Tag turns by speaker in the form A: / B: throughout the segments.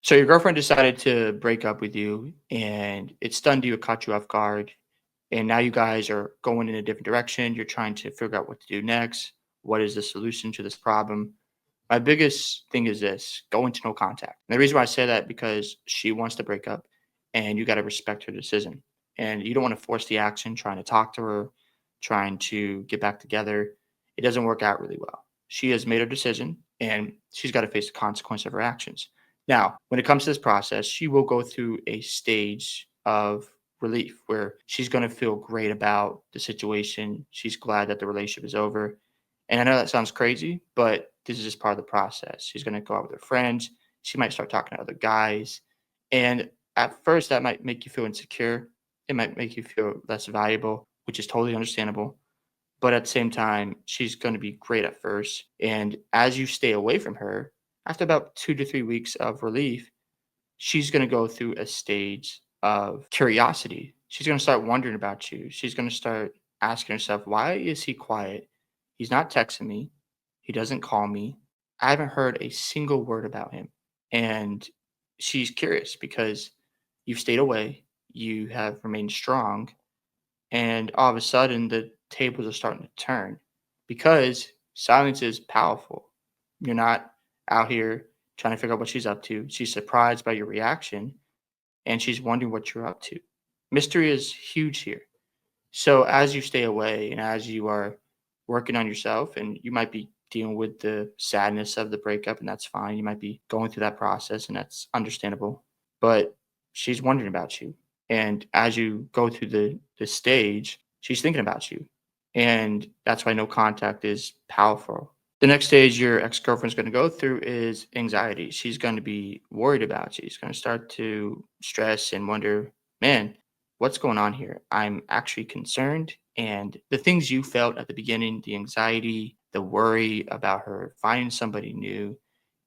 A: So your girlfriend decided to break up with you and it stunned you, it caught you off guard. And now you guys are going in a different direction. You're trying to figure out what to do next. What is the solution to this problem? My biggest thing is this: go into no contact. And the reason why I say that because she wants to break up and you got to respect her decision. And you don't want to force the action, trying to talk to her, trying to get back together. It doesn't work out really well. She has made her decision and she's got to face the consequence of her actions. Now, when it comes to this process, she will go through a stage of relief where she's going to feel great about the situation. She's glad that the relationship is over. And I know that sounds crazy, but this is just part of the process. She's going to go out with her friends. She might start talking to other guys. And at first, that might make you feel insecure. It might make you feel less valuable, which is totally understandable. But at the same time, she's going to be great at first. And as you stay away from her, after about 2 to 3 weeks of relief, she's going to go through a stage of curiosity. She's going to start wondering about you. She's going to start asking herself, why is he quiet? He's not texting me. He doesn't call me. I haven't heard a single word about him. And she's curious because you've stayed away, you have remained strong, and all of a sudden the tables are starting to turn because silence is powerful. You're not out here trying to figure out what she's up to. She's surprised by your reaction and she's wondering what you're up to. Mystery is huge here. So as you stay away and as you are working on yourself, and you might be dealing with the sadness of the breakup, and that's fine. You might be going through that process, and that's understandable. But she's wondering about you, and as you go through the stage, she's thinking about you, and that's why no contact is powerful. The next stage your ex girlfriend's going to go through is anxiety. She's going to be worried about you. She's going to start to stress and wonder, man, what's going on here? I'm actually concerned. And the things you felt at the beginning, the anxiety, the worry about her finding somebody new,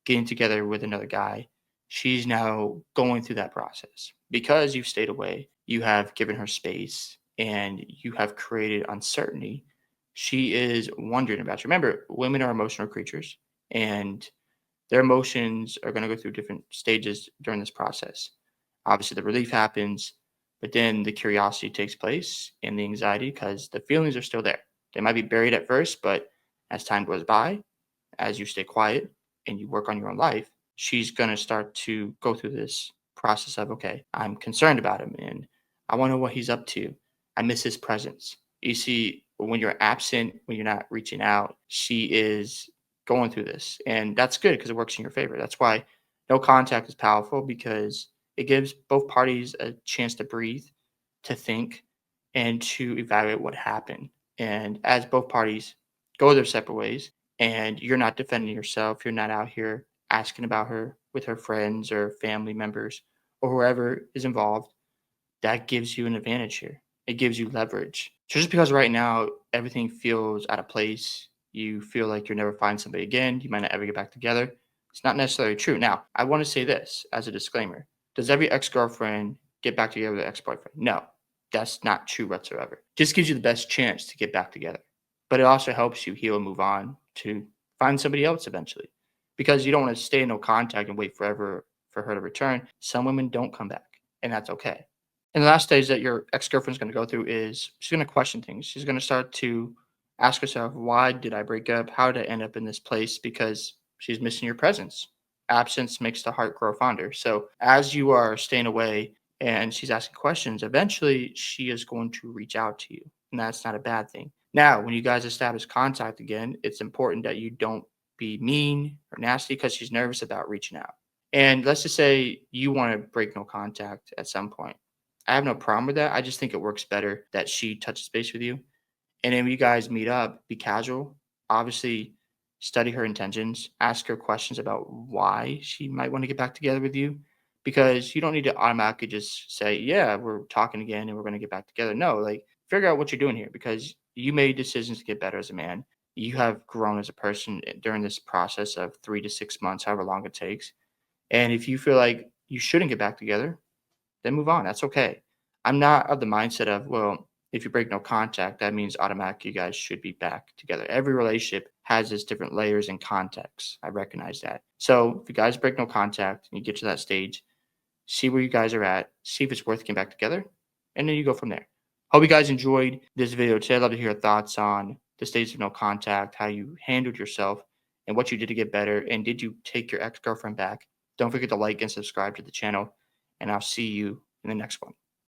A: getting together with another guy, she's now going through that process. Because you've stayed away, you have given her space, and you have created uncertainty. She is wondering about you. Remember, women are emotional creatures, and their emotions are going to go through different stages during this process. Obviously, the relief happens, but then the curiosity takes place and the anxiety because the feelings are still there. They might be buried at first, but as time goes by, as you stay quiet and you work on your own life, she's going to start to go through this process of, okay, I'm concerned about him and I want to know what he's up to. I miss his presence. You see, when you're absent, when you're not reaching out, she is going through this. And that's good because it works in your favor. That's why no contact is powerful because it gives both parties a chance to breathe, to think, and to evaluate what happened. And as both parties go their separate ways, and you're not defending yourself, you're not out here asking about her with her friends or family members or whoever is involved, that gives you an advantage here. It gives you leverage. So just because right now everything feels out of place, you feel like you'll never find somebody again, you might not ever get back together, it's not necessarily true. Now, I want to say this as a disclaimer. Does every ex-girlfriend get back together with an ex-boyfriend? No, that's not true whatsoever. Just gives you the best chance to get back together. But it also helps you heal and move on to find somebody else eventually. Because you don't want to stay in no contact and wait forever for her to return. Some women don't come back, and that's okay. And the last stage that your ex-girlfriend's gonna go through is she's gonna question things. She's gonna start to ask herself, "Why did I break up? How did I end up in this place?" Because she's missing your presence. Absence makes the heart grow fonder. So as you are staying away and she's asking questions, eventually she is going to reach out to you, and that's not a bad thing. Now, when you guys establish contact again, it's important that you don't be mean or nasty because she's nervous about reaching out. And let's just say you want to break no contact at some point. I have no problem with that. I just think it works better that she touches base with you. And then when you guys meet up, be casual. Obviously, study her intentions. Ask her questions about why she might want to get back together with you. Because you don't need to automatically just say, yeah, we're talking again and we're going to get back together. No, like figure out what you're doing here because you made decisions to get better as a man. You have grown as a person during this process of 3 to 6 months, however long it takes. And if you feel like you shouldn't get back together, then move on. That's okay. I'm not of the mindset of, well, If you break no contact, that means automatically you guys should be back together. Every relationship has its different layers and contexts. I recognize that. So if you guys break no contact and you get to that stage, see where you guys are at, see if it's worth getting back together, and then you go from there. Hope you guys enjoyed this video today. I'd love to hear your thoughts on the stages of no contact, how you handled yourself, and what you did to get better. And did you take your ex girlfriend back? Don't forget to like and subscribe to the channel, and I'll see you in the next one.